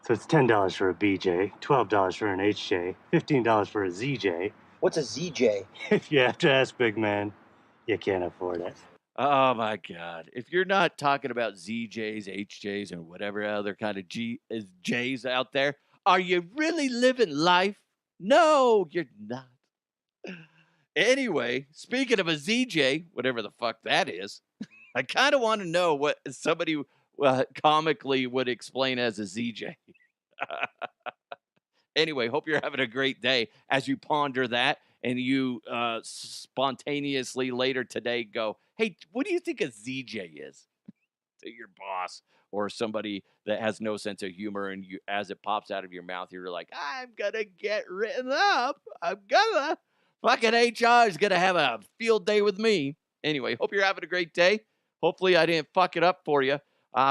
So it's $10 for a BJ, $12 for an HJ, $15 for a ZJ. What's a ZJ? If you have to ask, big man, you can't afford it. Oh my God. If you're not talking about ZJs, HJs, and whatever other kind of J's out there, are you really living life? No, you're not. Anyway, speaking of a ZJ, whatever the fuck that is, I kind of want to know what somebody comically would explain as a ZJ. Anyway, hope you're having a great day as you ponder that and you spontaneously later today go, hey, what do you think a ZJ is? To your boss or somebody that has no sense of humor, and you, as it pops out of your mouth, you're like, I'm gonna get written up. I'm gonna. Fucking HR is gonna have a field day with me. Anyway, hope you're having a great day. Hopefully I didn't fuck it up for you.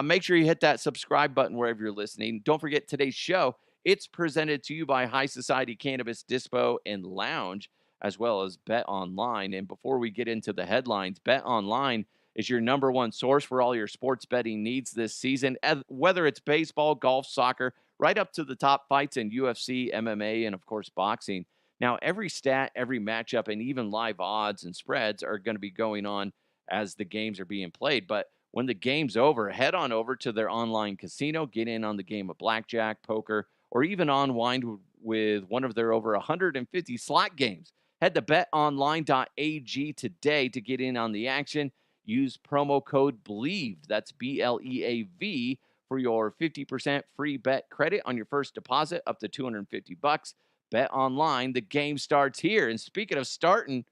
Make sure you hit that subscribe button wherever you're listening. Don't forget today's show. It's presented to you by High Society Cannabis Dispo and Lounge, as well as Bet Online. And before we get into the headlines, Bet Online is your number one source for all your sports betting needs this season, whether it's baseball, golf, soccer, right up to the top fights in UFC, MMA, and of course, boxing. Now, every stat, every matchup, and even live odds and spreads are going to be going on as the games are being played. But when the game's over, head on over to their online casino, get in on the game of blackjack, poker, or even unwind with one of their over 150 slot games. Head to betonline.ag today to get in on the action. Use promo code BLEAV, that's BLEAV, for your 50% free bet credit on your first deposit up to $250. Bet Online, the game starts here. And speaking of starting,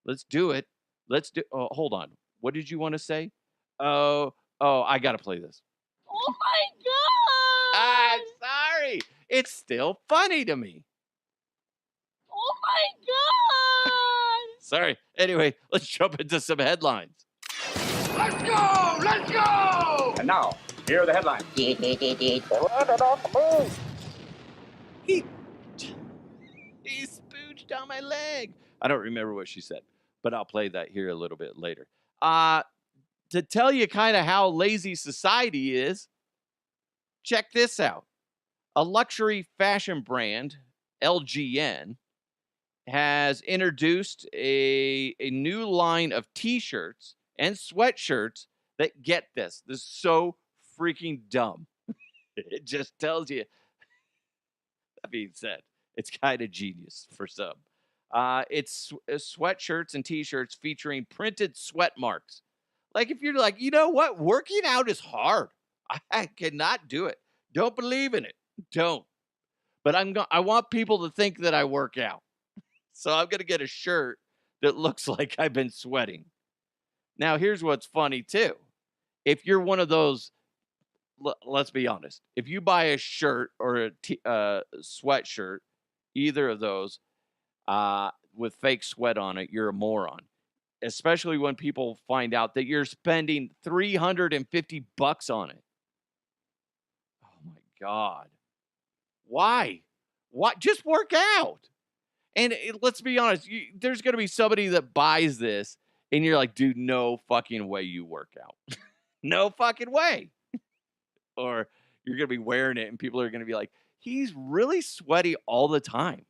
let's do it. Hold on. What did you want to say? Oh, I got to play this. Oh my God! I'm sorry. It's still funny to me. Oh my God! Sorry. Anyway, let's jump into some headlines. Let's go! Let's go! And now, here are the headlines. He spooched on my leg. I don't remember what she said, but I'll play that here a little bit later. To tell you kind of how lazy society is, check this out. A luxury fashion brand, LGN, has introduced a new line of T-shirts and sweatshirts that, get this is so freaking dumb. It just tells you. That being said, it's kind of genius for some. It's sweatshirts and T-shirts featuring printed sweat marks. Like if you're like, you know what? Working out is hard. I cannot do it. Don't believe in it. Don't. But I want people to think that I work out. So I'm going to get a shirt that looks like I've been sweating. Now, here's what's funny, too. If you're one of those, let's be honest. If you buy a shirt or a sweatshirt, either of those, with fake sweat on it, you're a moron. Especially when people find out that you're spending $350 on it. Oh, my God. Why? Just work out. And let's be honest, there's going to be somebody that buys this, and you're like, dude, no fucking way you work out. No fucking way. Or you're going to be wearing it, and people are going to be like, he's really sweaty all the time.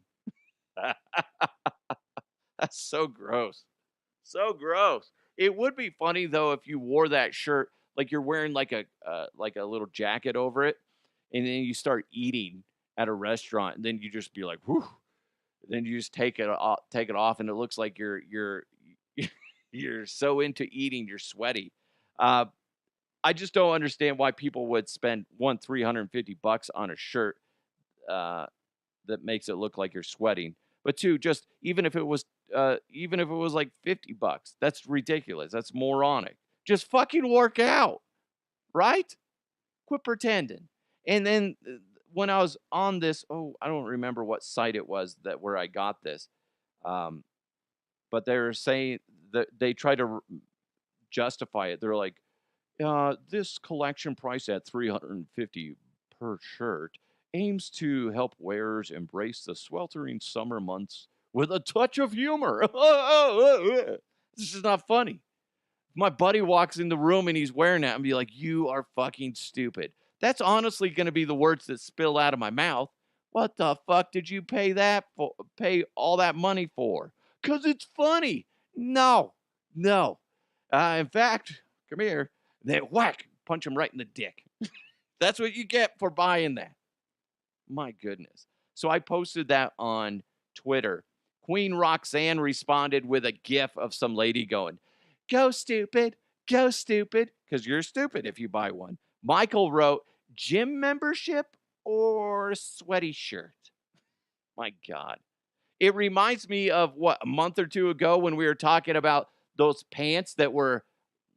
That's so gross. So gross. It would be funny, though, if you wore that shirt, like you're wearing like a little jacket over it, and then you start eating at a restaurant, and then you just be like, whew. Then you just take it off, and it looks like you're so into eating, you're sweaty. I just don't understand why people would spend $350 on a shirt that makes it look like you're sweating. But two, just even if it was like $50, that's ridiculous. That's moronic. Just fucking work out, right? Quit pretending. And then when I was on this, I don't remember what site it was where I got this, but they were saying that they try to justify it. They're like, this collection price at $350 per shirt aims to help wearers embrace the sweltering summer months with a touch of humor. This is not funny. My buddy walks in the room and he's wearing that and be like, you are fucking stupid. That's honestly going to be the words that spill out of my mouth. What the fuck did you pay all that money for? Because it's funny. No. In fact, come here. They whack, punch him right in the dick. That's what you get for buying that. My goodness. So I posted that on Twitter. Queen Roxanne responded with a gif of some lady going, go stupid, because you're stupid if you buy one. Michael wrote, gym membership or sweaty shirt? My God. It reminds me of a month or two ago when we were talking about those pants they were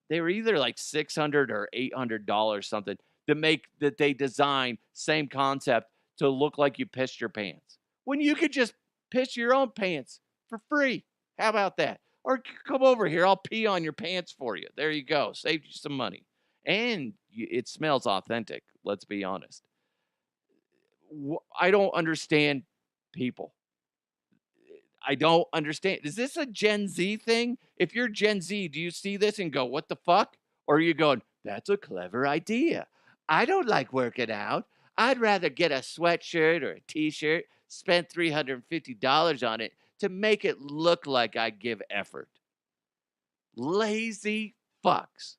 either like $600 or $800 something that they designed, same concept, to look like you pissed your pants. When you could just piss your own pants for free. How about that? Or come over here, I'll pee on your pants for you. There you go. Saved you some money. And it smells authentic, let's be honest. I don't understand people. I don't understand. Is this a Gen Z thing? If you're Gen Z, do you see this and go, what the fuck? Or are you going, that's a clever idea. I don't like working out. I'd rather get a sweatshirt or a t-shirt, spend $350 on it to make it look like I give effort. Lazy fucks.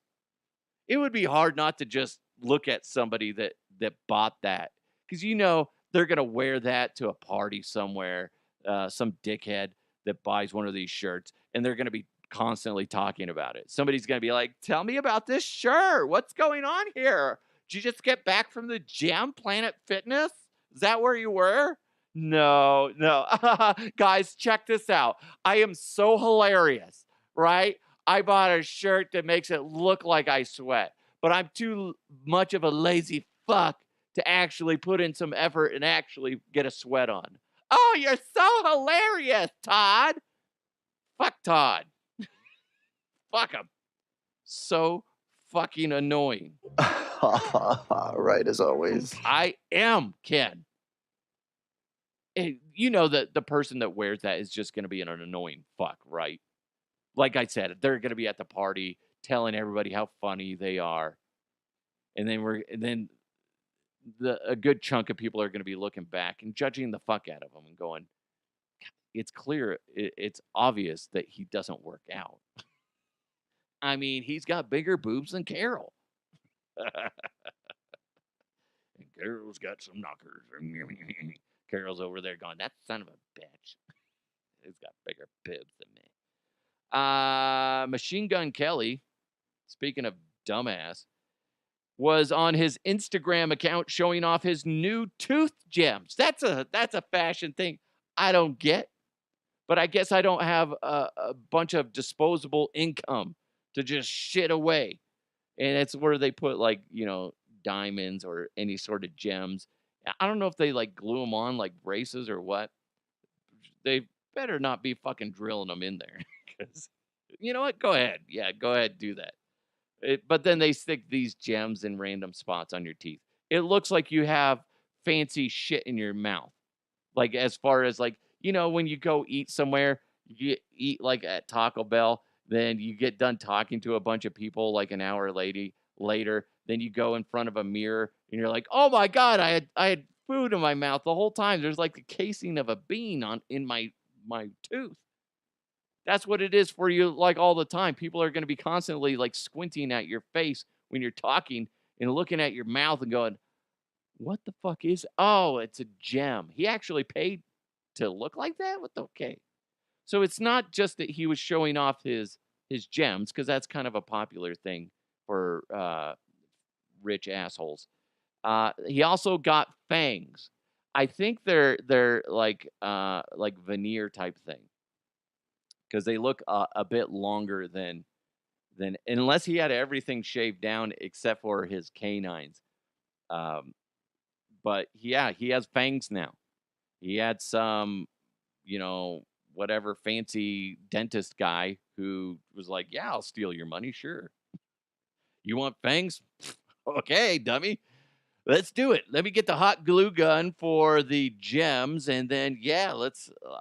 It would be hard not to just look at somebody that bought that. Because they're going to wear that to a party somewhere. Some dickhead that buys one of these shirts, and they're going to be constantly talking about it. Somebody's going to be like, tell me about this shirt. What's going on here? Did you just get back from the gym, Planet Fitness? Is that where you were? No. Guys, check this out. I am so hilarious, right? I bought a shirt that makes it look like I sweat, but I'm too much of a lazy fuck to actually put in some effort and actually get a sweat on. Oh, you're so hilarious, Todd. Fuck Todd. Fuck him. So fucking annoying. Right, as always. I am, Ken. And you know that the person that wears that is just going to be an annoying fuck, right? Like I said, they're going to be at the party telling everybody how funny they are. And then a good chunk of people are going to be looking back and judging the fuck out of them and going, it's clear, it's obvious that he doesn't work out. I mean, he's got bigger boobs than Carol. And Carol's got some knockers. Carol's over there going, that son of a bitch. He's got bigger boobs than me. Machine Gun Kelly, speaking of dumbass, was on his Instagram account showing off his new tooth gems. That's a fashion thing I don't get. But I guess I don't have a bunch of disposable income to just shit away. And it's where they put diamonds or any sort of gems. I don't know if they glue them on like braces or what. They better not be fucking drilling them in there. Because you know what? Go ahead. Yeah, go ahead. Do that. But then they stick these gems in random spots on your teeth. It looks like you have fancy shit in your mouth. Like as far as when you go eat somewhere, you eat at Taco Bell, then you get done talking to a bunch of people an hour later, then you go in front of a mirror and you're like, oh my God, I had food in my mouth the whole time. There's the casing of a bean in my tooth. That's what it is for you all the time. People are going to be constantly squinting at your face when you're talking and looking at your mouth and going, what the fuck is, oh, it's a gem. He actually paid to look like that? Okay. So it's not just that he was showing off his gems, because that's kind of a popular thing for rich assholes. He also got fangs. I think they're like veneer type thing, because they look a bit longer than unless he had everything shaved down except for his canines. But yeah, he has fangs now. He had some, whatever fancy dentist guy who was like, yeah, I'll steal your money. Sure. You want fangs? Okay, dummy. Let's do it. Let me get the hot glue gun for the gems. And then, yeah,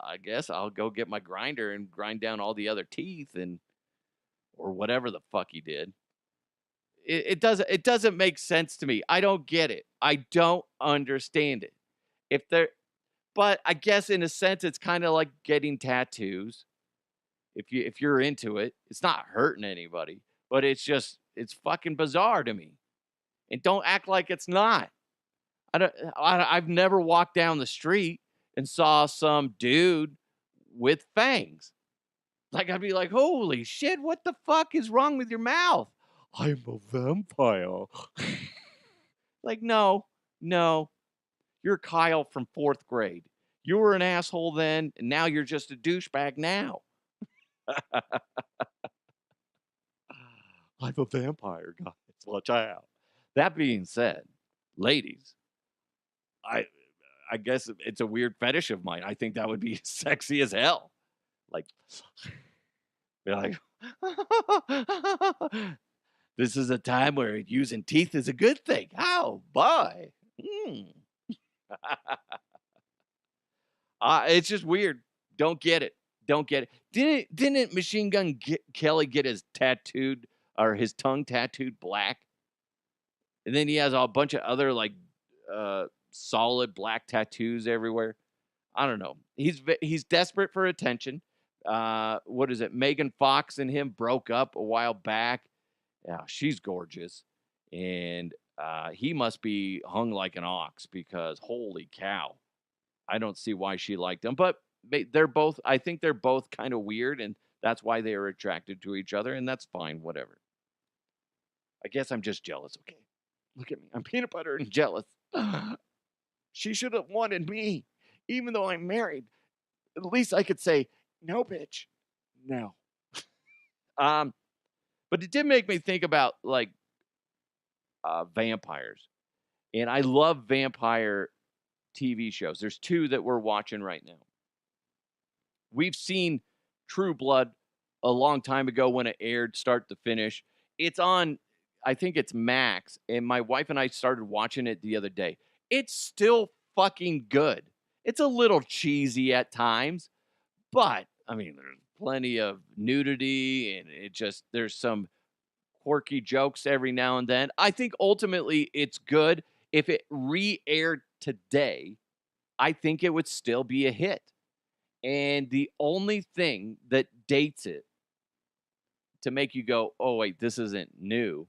I guess I'll go get my grinder and grind down all the other teeth or whatever the fuck he did. it doesn't make sense to me. I don't get it. I don't understand it. But I guess in a sense it's kind of like getting tattoos. If you're into it, it's not hurting anybody, but it's fucking bizarre to me. And don't act like it's not. I've never walked down the street and saw some dude with fangs. Like, I'd be like, holy shit, what the fuck is wrong with your mouth? I'm a vampire. Like, no. You're Kyle from 4th grade. You were an asshole then, and now you're just a douchebag now. I'm a vampire, guys. Watch out. That being said, ladies, I guess it's a weird fetish of mine. I think that would be sexy as hell. Like, be like, this is a time where using teeth is a good thing. Oh, boy. It's just weird. Don't get it. Didn't Machine Gun Kelly get his tongue tattooed black? And then he has a bunch of other like solid black tattoos everywhere. I don't know. He's desperate for attention. What is it? Megan Fox and him broke up a while back. Yeah, she's gorgeous. And he must be hung like an ox because holy cow. I don't see why she liked him. But I think they're both kind of weird, and that's why they are attracted to each other, and that's fine, whatever. I guess I'm just jealous, okay? Look at me. I'm peanut butter and jealous. She should have wanted me, even though I'm married. At least I could say, no, bitch. No. But it did make me think about, like, vampires. And I love vampire TV shows. There's 2 that we're watching right now. We've seen True Blood a long time ago when it aired, start to finish. It's on, I think it's Max, and my wife and I started watching it the other day. It's still fucking good. It's a little cheesy at times, but, I mean, there's plenty of nudity, and there's some quirky jokes every now and then. I think ultimately it's good. If it re-aired today, I think it would still be a hit. And the only thing that dates it to make you go, oh, wait, this isn't new,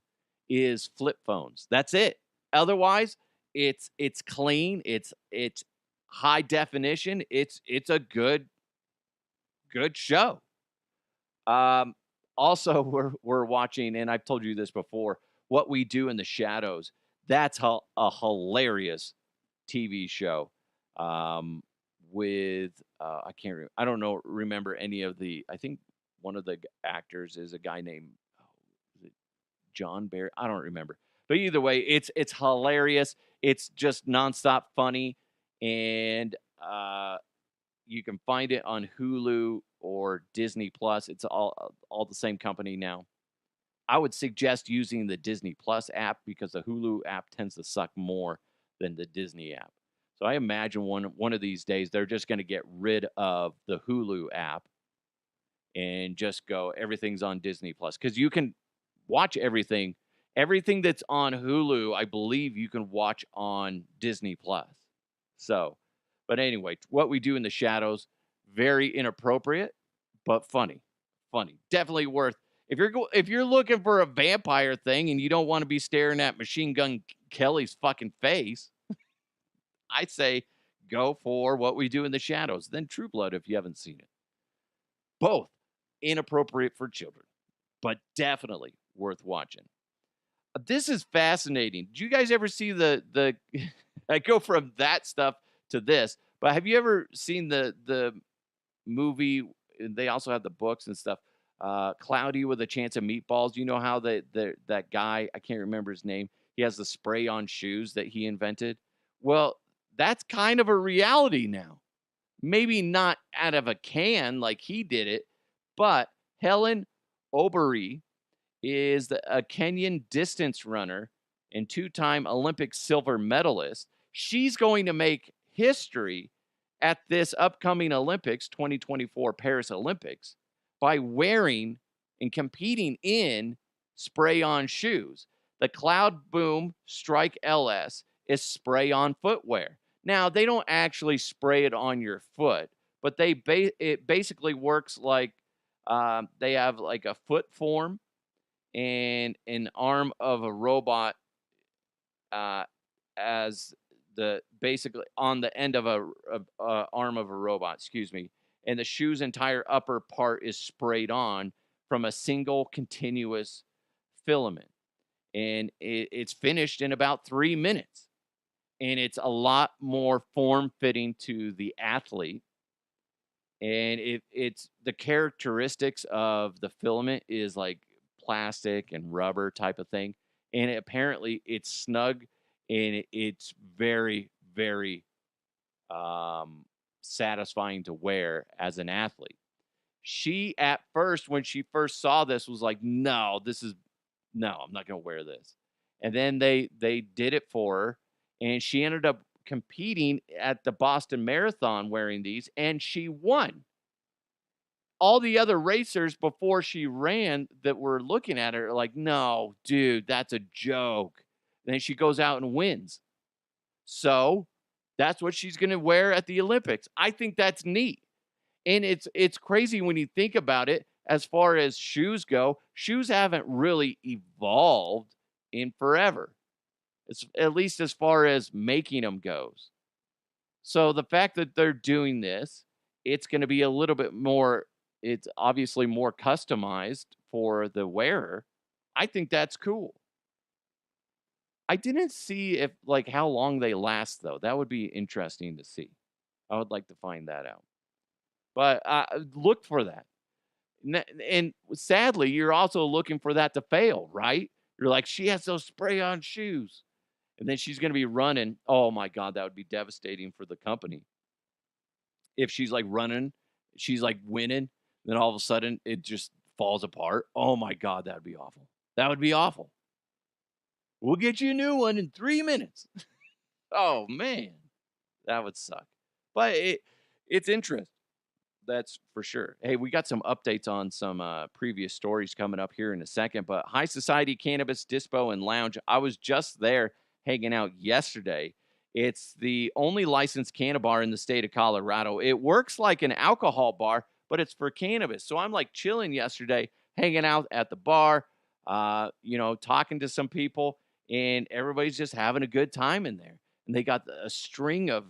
is flip phones. That's it. Otherwise, it's clean. It's high definition. It's a good show. Also, we're watching, and I've told you this before, What We Do in the Shadows. That's a hilarious TV show. With I don't remember any of the. I think one of the actors is a guy named is it John Barry. I don't remember, but either way, it's hilarious. It's just nonstop funny, and you can find it on Hulu or Disney Plus. It's all the same company now. I would suggest using the Disney Plus app because the Hulu app tends to suck more than the Disney app. So I imagine one of these days they're just going to get rid of the Hulu app and just go everything's on Disney Plus because you can watch everything that's on Hulu. I believe you can watch on Disney Plus. So, but anyway, What We Do in the Shadows, very inappropriate, but funny, definitely worth. If you're looking for a vampire thing and you don't want to be staring at Machine Gun Kelly's fucking face. I'd say go for What We Do in the Shadows, then True Blood if you haven't seen it. Both inappropriate for children, but definitely worth watching. This is fascinating. Did you guys ever see the I go from that stuff to this, but have you ever seen the movie? They also have the books and stuff. Cloudy with a Chance of Meatballs. You know how that guy, I can't remember his name, he has the spray-on shoes that he invented? Well, that's kind of a reality now. Maybe not out of a can like he did it, but Hellen Obiri is a Kenyan distance runner and 2-time Olympic silver medalist. She's going to make history at this upcoming Olympics, 2024 Paris Olympics, by wearing and competing in spray-on shoes. The Cloudboom Strike LS is spray-on footwear. Now, they don't actually spray it on your foot, but it basically works like they have like a foot form and an arm of a robot as the basically on the end of a arm of a robot, excuse me, and the shoe's entire upper part is sprayed on from a single continuous filament, and it's finished in about 3 minutes, and it's a lot more form fitting to the athlete, and it's the characteristics of the filament is like plastic and rubber type of thing, and apparently it's snug and it's very, very satisfying to wear as an athlete. She at first, when she first saw this, was like, no, I'm not going to wear this. And then they did it for her, and she ended up competing at the Boston Marathon wearing these, and she won. All the other racers before she ran that were looking at her are like, no, dude, that's a joke. And then she goes out and wins. So that's what she's going to wear at the Olympics. I think that's neat. And it's crazy when you think about it. As far as shoes go, shoes haven't really evolved in forever. It's at least as far as making them goes. So the fact that they're doing this, it's going to be a little bit more, it's obviously more customized for the wearer. I think that's cool. I didn't see if like how long they last though. That would be interesting to see. I would like to find that out. But look for that. And sadly, you're also looking for that to fail, right? You're like, she has those spray-on shoes. And then she's going to be running. Oh, my God, that would be devastating for the company. If she's, like, running, she's, like, winning, then all of a sudden it just falls apart. Oh, my God, that would be awful. That would be awful. We'll get you a new one in 3 minutes. Oh, man. That would suck. But it's interesting. That's for sure. Hey, we got some updates on some previous stories coming up here in a second, but High Society Cannabis Dispo and Lounge, I was just there hanging out yesterday. It's the only licensed cannabis bar in the state of Colorado. It works like an alcohol bar, but it's for cannabis. So I'm like chilling yesterday, hanging out at the bar, talking to some people, and everybody's just having a good time in there. And they got a string of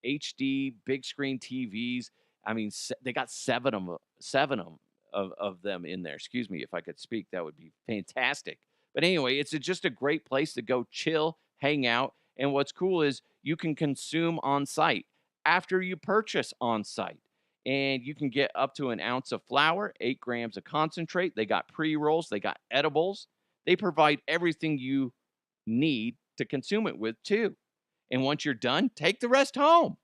HD big screen TVs. I mean, they got seven of them in there. Excuse me, if I could speak, that would be fantastic. But anyway, it's just a great place to go chill, hang out. And what's cool is you can consume on site after you purchase on site. And you can get up to an ounce of flour, 8 grams of concentrate. They got pre-rolls. They got edibles. They provide everything you need to consume it with, too. And once you're done, take the rest home.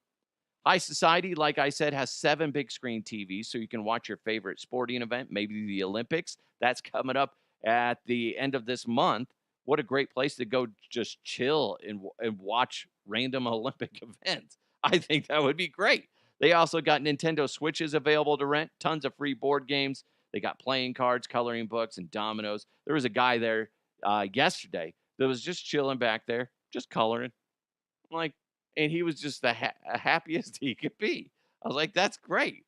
High Society, like I said, has 7 big screen TVs, so you can watch your favorite sporting event, maybe the Olympics. That's coming up at the end of this month. What a great place to go just chill and watch random Olympic events. I think that would be great. They also got Nintendo Switches available to rent, tons of free board games. They got playing cards, coloring books, and dominoes. There was a guy there yesterday that was just chilling back there, just coloring. And he was just the happiest he could be. I was like, that's great.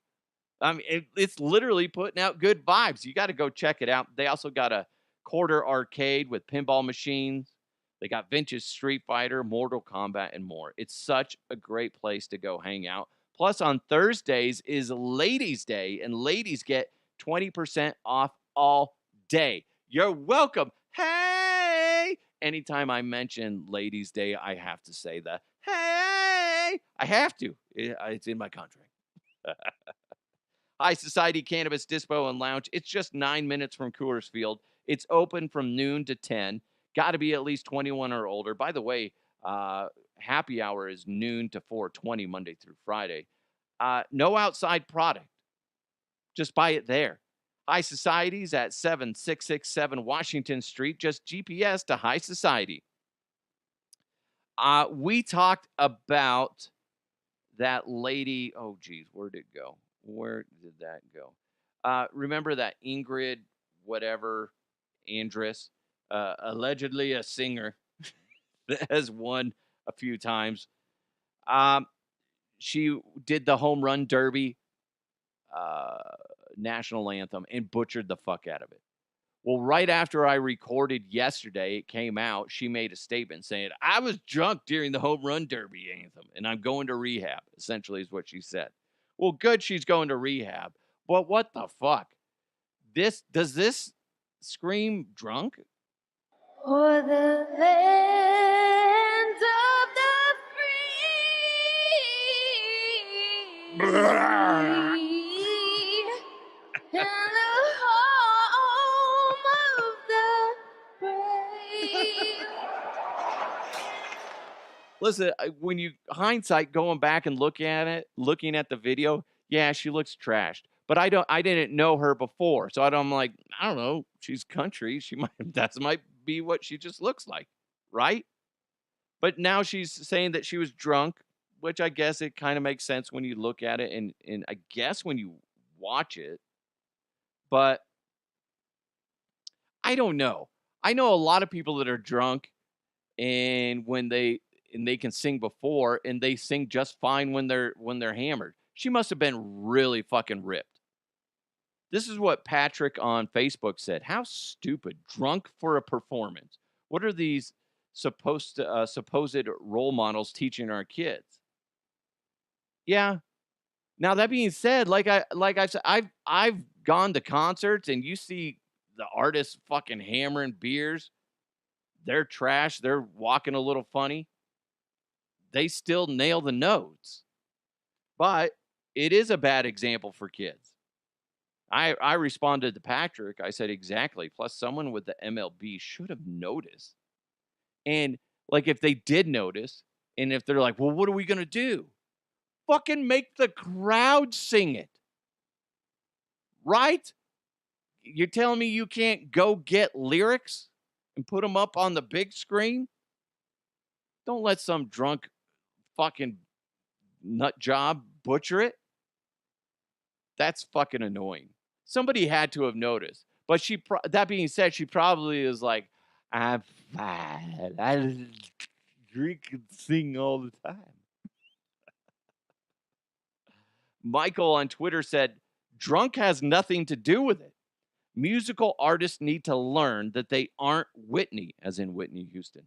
I mean, it's literally putting out good vibes. You got to go check it out. They also got a quarter arcade with pinball machines. They got vintage Street Fighter, Mortal Kombat, and more. It's such a great place to go hang out. Plus, on Thursdays is Ladies' Day, and ladies get 20% off all day. You're welcome. Hey! Anytime I mention Ladies' Day, I have to say that. Hey! I have to. It's in my contract. High Society Cannabis Dispo and Lounge. It's just 9 minutes from Coors Field. It's open from noon to 10. Got to be at least 21 or older. By the way, happy hour is noon to 4:20 Monday through Friday. No outside product. Just buy it there. High Society's at 7667 Washington Street. Just GPS to High Society. We talked about that lady. Oh, geez, where did it go? Where did that go? Remember that Ingrid, whatever, Andress, allegedly a singer that has won a few times. Um, she did the home run derby national anthem and butchered the fuck out of it. Well, right after I recorded yesterday, it came out. She made a statement saying, I was drunk during the home run derby anthem and I'm going to rehab, essentially, is what she said. Well, good, she's going to rehab. But what the fuck? Does this scream drunk? For the land of the free and the home of the brave. Listen, when you hindsight going back and looking at the video, yeah, she looks trashed. But I didn't know her before, so I'm like, I don't know. She's country. That might be what she just looks like, right? But now she's saying that she was drunk, which I guess it kind of makes sense when you look at it and I guess when you watch it. But I don't know. I know a lot of people that are drunk and they can sing before and they sing just fine when they're hammered. She must have been really fucking ripped. This is what Patrick on Facebook said. How stupid. Drunk for a performance. What are these supposed role models teaching our kids? Yeah. Now that being said, like I said, I've gone to concerts and you see the artists fucking hammering beers. They're trash. They're walking a little funny. They still nail the notes. But it is a bad example for kids. I responded to Patrick. I said, exactly. Plus, someone with the MLB should have noticed. And, like, if they did notice, and if they're like, well, what are we going to do? Fucking make the crowd sing it. Right? You're telling me you can't go get lyrics and put them up on the big screen? Don't let some drunk fucking nut job butcher it. That's fucking annoying. Somebody had to have noticed. But that being said, she probably is like, I'm fine. I drink and sing all the time. Michael on Twitter said, drunk has nothing to do with it. Musical artists need to learn that they aren't Whitney, as in Whitney Houston.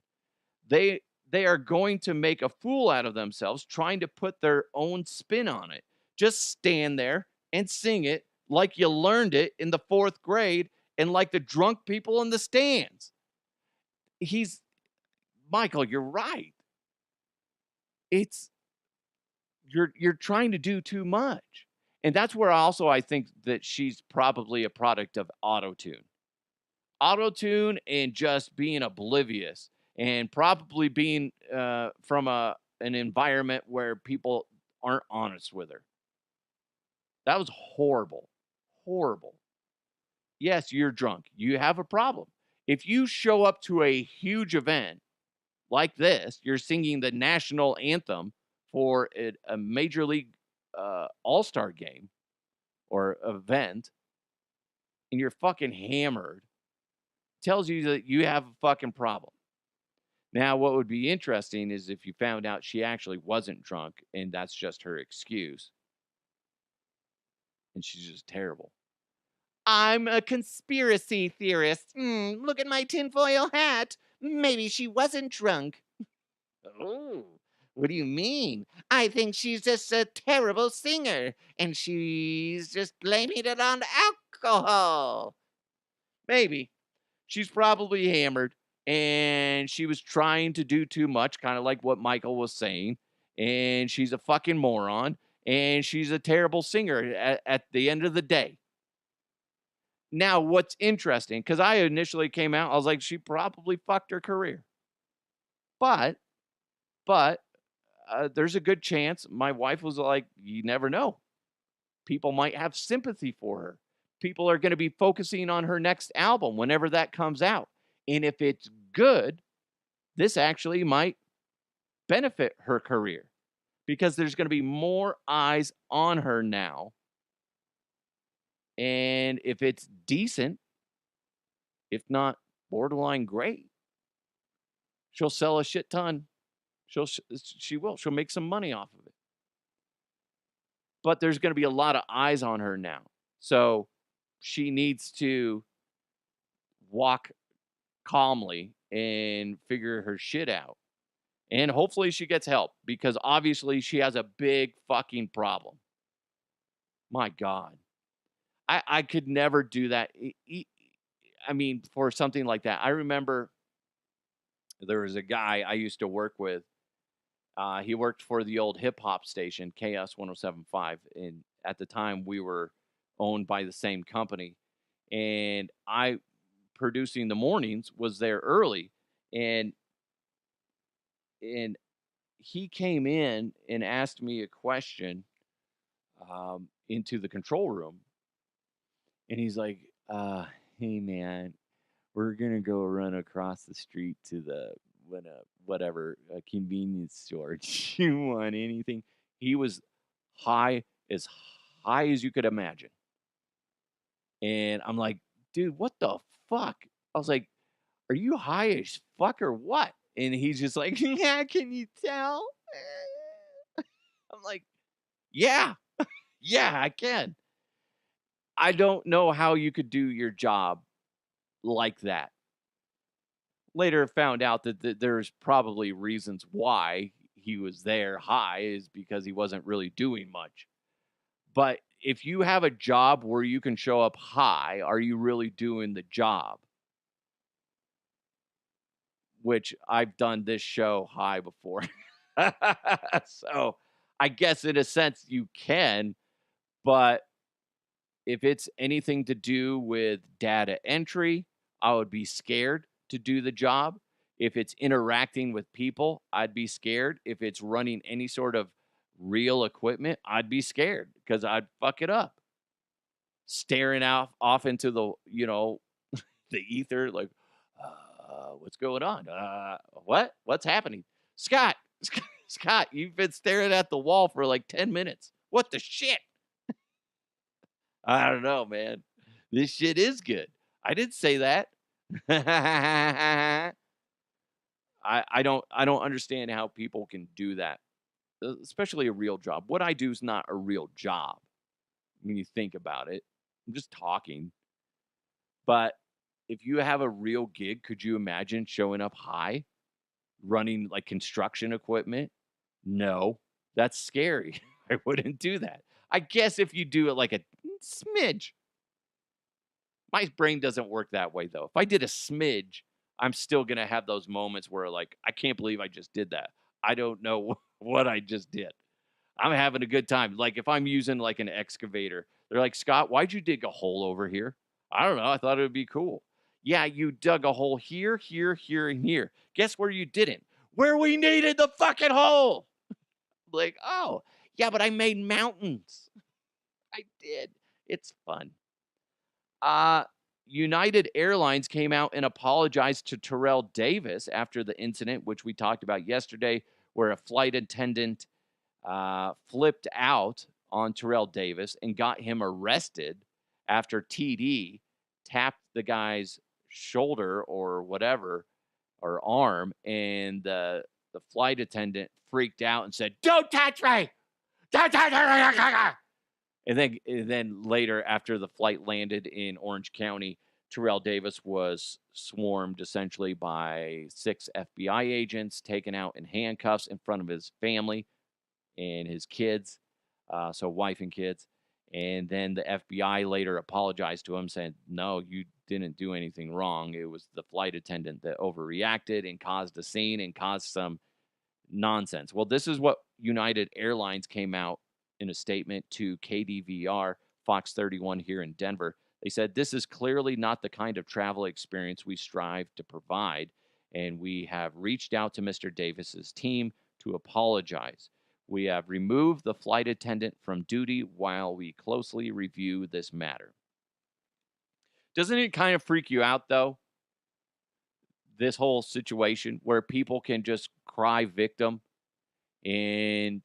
They are going to make a fool out of themselves trying to put their own spin on it. Just stand there and sing it like you learned it in the 4th grade and like the drunk people in the stands. Michael, you're right. You're trying to do too much. And that's where I think that she's probably a product of auto-tune. Auto-tune and just being oblivious and probably being from an environment where people aren't honest with her. That was horrible. Horrible. Yes, you're drunk. You have a problem. If you show up to a huge event like this, you're singing the national anthem for a major league all-star game or event, and you're fucking hammered, tells you that you have a fucking problem. Now, what would be interesting is if you found out she actually wasn't drunk and that's just her excuse. And she's just terrible. I'm a conspiracy theorist. Look at my tinfoil hat. Maybe she wasn't drunk. Oh, what do you mean? I think she's just a terrible singer and she's just blaming it on alcohol. Maybe. She's probably hammered and she was trying to do too much, kind of like what Michael was saying. And she's a fucking moron and she's a terrible singer at the end of the day. Now, what's interesting, because I initially came out, I was like, she probably fucked her career. But there's a good chance. My wife was like, you never know. People might have sympathy for her. People are going to be focusing on her next album whenever that comes out. And if it's good, this actually might benefit her career because there's going to be more eyes on her now. And if it's decent, if not borderline great. She'll sell a shit ton. She will. She'll make some money off of it. But there's going to be a lot of eyes on her now. So she needs to walk calmly and figure her shit out. And hopefully she gets help, because obviously she has a big fucking problem. My God. I could never do that. I mean, for something like that. I remember there was a guy I used to work with. He worked for the old hip hop station, KS 107.5. And at the time, we were owned by the same company. And I, producing the mornings, was there early. And he came in and asked me a question into the control room. And he's like, hey, man, we're going to go run across the street to the whatever convenience store. Do you want anything? He was high as you could imagine. And I'm like, dude, what the fuck? I was like, are you high as fuck or what? And he's just like, yeah, can you tell? I'm like, yeah, yeah, I can. I don't know how you could do your job like that. Later found out that there's probably reasons why he was there high, is because he wasn't really doing much. But if you have a job where you can show up high, are you really doing the job? Which I've done this show high before. So I guess in a sense you can, but if it's anything to do with data entry, I would be scared to do the job. If it's interacting with people, I'd be scared. If it's running any sort of real equipment, I'd be scared because I'd fuck it up. Staring off into the, the ether, like, what's going on? What's happening? Scott, you've been staring at the wall for like 10 minutes. What the shit? I don't know, man. This shit is good. I didn't say that. I don't understand how people can do that, especially a real job. What I do is not a real job when you think about it. I'm just talking. But if you have a real gig, could you imagine showing up high, running like construction equipment? No, that's scary. I wouldn't do that. I guess if you do it like a smidge. My brain doesn't work that way, though. If I did a smidge, I'm still going to have those moments where, like, I can't believe I just did that. I don't know what I just did. I'm having a good time. Like, if I'm using, like, an excavator, they're like, Scott, why'd you dig a hole over here? I don't know. I thought it would be cool. Yeah, you dug a hole here, here, here, and here. Guess where you didn't? Where we needed the fucking hole. Like, oh, yeah, but I made mountains. I did. It's fun. United Airlines came out and apologized to Terrell Davis after the incident, which we talked about yesterday, where a flight attendant flipped out on Terrell Davis and got him arrested after TD tapped the guy's shoulder or whatever, or arm, and the flight attendant freaked out and said, "Don't touch me! Don't touch me!" And then later, after the flight landed in Orange County, Terrell Davis was swarmed essentially by 6 FBI agents, taken out in handcuffs in front of his family and his kids, so wife and kids. And then the FBI later apologized to him, saying, no, you didn't do anything wrong. It was the flight attendant that overreacted and caused a scene and caused some nonsense. Well, this is what United Airlines came out in a statement to KDVR, Fox 31 here in Denver. They said, this is clearly not the kind of travel experience we strive to provide, and we have reached out to Mr. Davis's team to apologize. We have removed the flight attendant from duty while we closely review this matter. Doesn't it kind of freak you out, though? This whole situation where people can just cry victim, and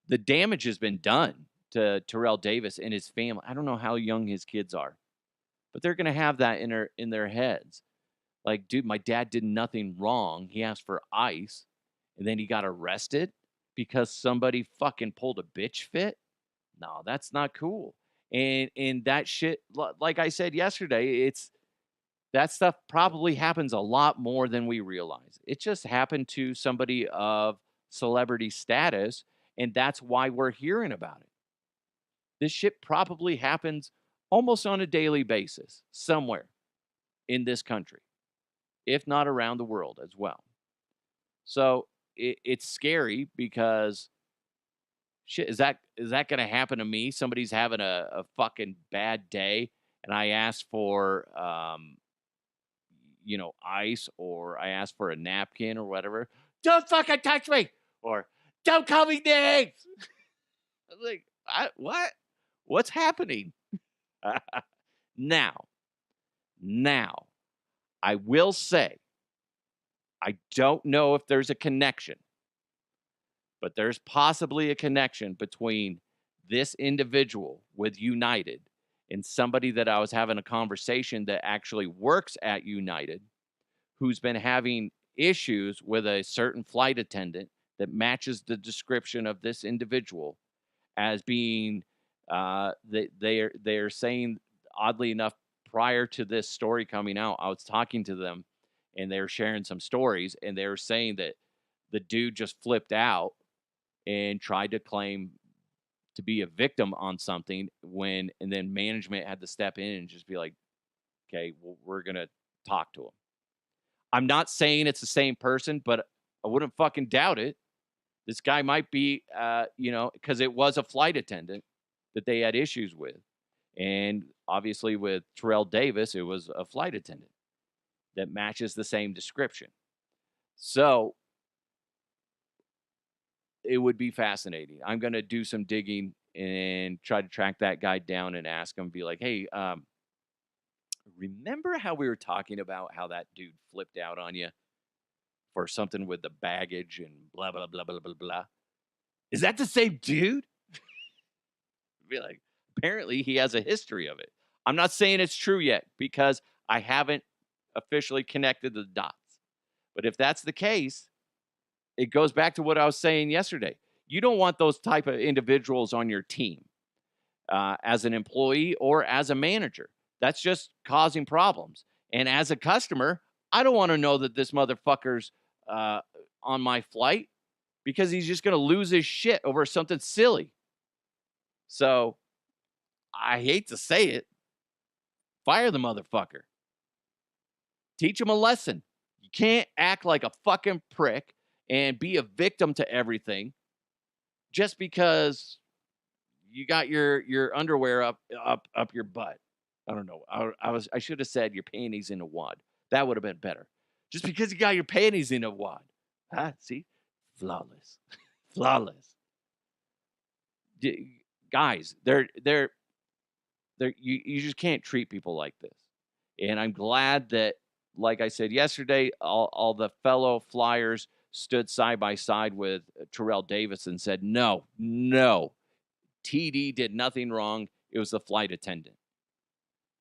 the damage has been done to Terrell Davis and his family. I don't know how young his kids are, but they're going to have that in their heads. Like, dude, my dad did nothing wrong. He asked for ice, and then he got arrested because somebody fucking pulled a bitch fit. No, that's not cool. And that shit, like I said yesterday, it's that stuff probably happens a lot more than we realize. It just happened to somebody of celebrity status, and that's why we're hearing about it. This shit probably happens almost on a daily basis somewhere in this country, if not around the world as well. So it's scary because shit, is that going to happen to me? Somebody's having a fucking bad day, and I ask for ice, or I ask for a napkin or whatever. Don't fucking touch me, or don't call me names. I'm like, what? What's happening? Now, I will say, I don't know if there's a connection, but there's possibly a connection between this individual with United and somebody that I was having a conversation that actually works at United, who's been having issues with a certain flight attendant that matches the description of this individual as being they're saying, oddly enough, prior to this story coming out, I was talking to them and they were sharing some stories, and they were saying that the dude just flipped out and tried to claim to be a victim on something, and then management had to step in and just be like, okay, well, we're going to talk to him. I'm not saying it's the same person, but I wouldn't fucking doubt it. This guy might be, because it was a flight attendant that they had issues with. And obviously with Terrell Davis, it was a flight attendant that matches the same description. So it would be fascinating. I'm going to do some digging and try to track that guy down and ask him, be like, hey, remember how we were talking about how that dude flipped out on you for something with the baggage and blah, blah, blah, blah, blah, blah? Is that the same dude? Be like, apparently he has a history of it. I'm not saying it's true yet because I haven't officially connected the dots. But if that's the case, it goes back to what I was saying yesterday. You don't want those type of individuals on your team as an employee or as a manager. That's just causing problems. And as a customer, I don't want to know that this motherfucker's on my flight because he's just going to lose his shit over something silly. So I hate to say it. Fire the motherfucker. Teach him a lesson. You can't act like a fucking prick and be a victim to everything just because you got your underwear up your butt. I don't know. I should have said your panties in a wad. That would have been better. Just because you got your panties in a wad. Huh? See? Flawless. Flawless. Guys, you just can't treat people like this. And I'm glad that, like I said yesterday, all the fellow flyers stood side by side with Terrell Davis and said, no, TD did nothing wrong. It was the flight attendant.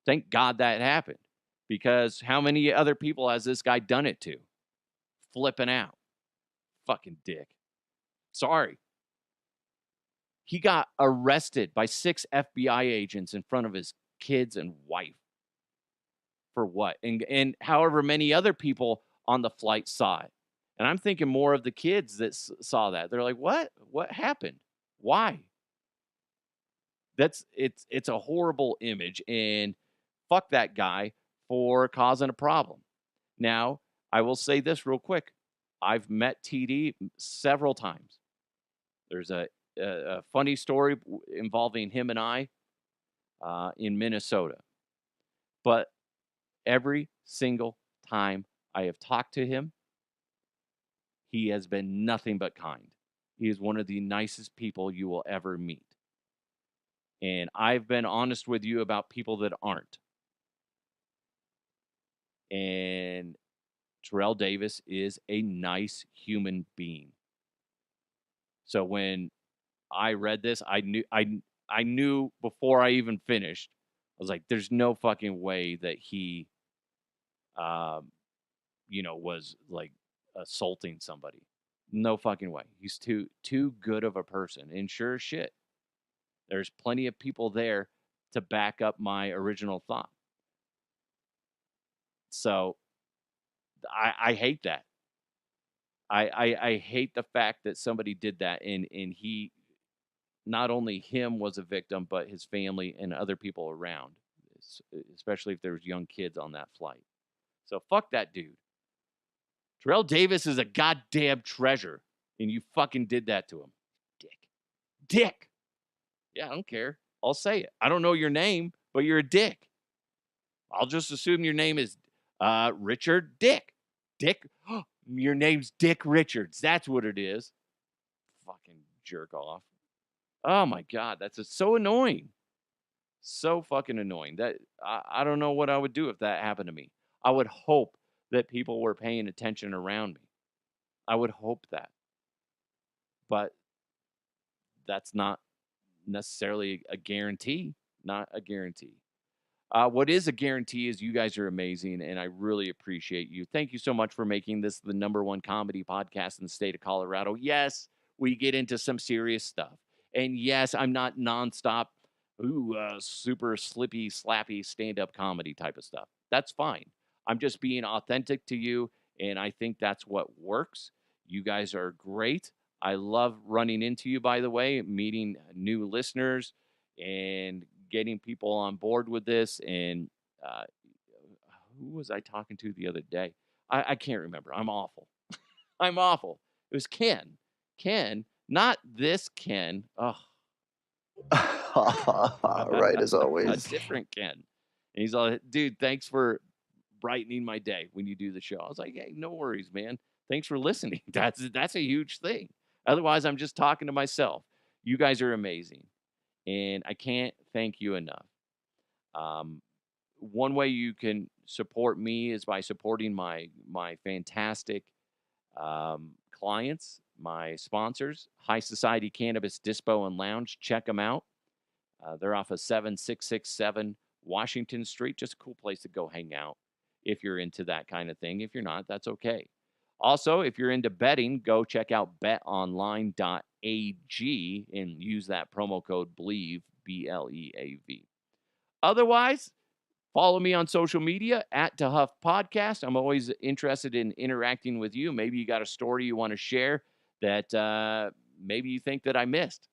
Thank God that happened, because how many other people has this guy done it to? Flipping out. Fucking dick. Sorry. He got arrested by 6 FBI agents in front of his kids and wife. For what? And however many other people on the flight saw it. And I'm thinking more of the kids that saw that. They're like, what? What happened? Why? It's a horrible image, and fuck that guy for causing a problem. Now, I will say this real quick. I've met TD several times. There's a funny story involving him and I in Minnesota. But every single time I have talked to him, he has been nothing but kind. He is one of the nicest people you will ever meet. And I've been honest with you about people that aren't. And Terrell Davis is a nice human being. So when I read this, I knew before I even finished. I was like, there's no fucking way that he was like assaulting somebody. No fucking way. He's too good of a person. And sure as shit, there's plenty of people there to back up my original thought. So I hate that. I hate the fact that somebody did that, and he, not only him was a victim, but his family and other people around, especially if there was young kids on that flight. So fuck that dude. Terrell Davis is a goddamn treasure, and you fucking did that to him. Dick. Yeah, I don't care. I'll say it. I don't know your name, but you're a dick. I'll just assume your name is Richard Dick. Dick. Your name's Dick Richards. That's what it is. Fucking jerk off. Oh my God, that's so annoying. So fucking annoying. That I don't know what I would do if that happened to me. I would hope that people were paying attention around me. I would hope that. But that's not necessarily a guarantee. Not a guarantee. What is a guarantee is you guys are amazing, and I really appreciate you. Thank you so much for making this the #1 comedy podcast in the state of Colorado. Yes, we get into some serious stuff. And yes, I'm not nonstop, super slippy, slappy stand-up comedy type of stuff. That's fine. I'm just being authentic to you, and I think that's what works. You guys are great. I love running into you, by the way, meeting new listeners and getting people on board with this. And who was I talking to the other day? I can't remember. I'm awful. I'm awful. It was Ken. Ken, not this Ken. Oh, Right as a always. different Ken. And he's all, dude, thanks for brightening my day when you do the show. I was like, hey, no worries, man. Thanks for listening. That's a huge thing. Otherwise, I'm just talking to myself. You guys are amazing, and I can't thank you enough. One way you can support me is by supporting my fantastic clients, my sponsors, High Society Cannabis Dispo and Lounge. Check them out. They're off of 7667 Washington Street. Just a cool place to go hang out if you're into that kind of thing. If you're not, that's okay. Also, if you're into betting, go check out betonline.ag and use that promo code BLEAV, BLEAV. Otherwise, follow me on social media at DeHuff Podcast. I'm always interested in interacting with you. Maybe you got a story you want to share that maybe you think that I missed.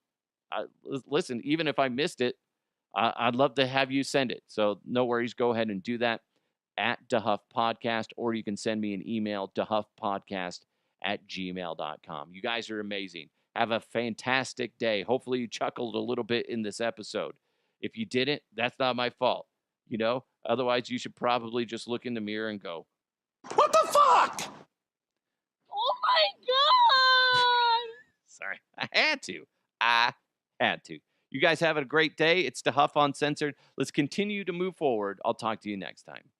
Listen, even if I missed it, I'd love to have you send it. So no worries. Go ahead and do that at DeHuff Podcast, or you can send me an email, dehuffpodcast@gmail.com. You guys are amazing. Have a fantastic day. Hopefully you chuckled a little bit in this episode. If you didn't, that's not my fault. Otherwise you should probably just look in the mirror and go, what the fuck? Oh my God! Sorry, I had to. You guys have a great day. It's DeHuff Uncensored. Let's continue to move forward. I'll talk to you next time.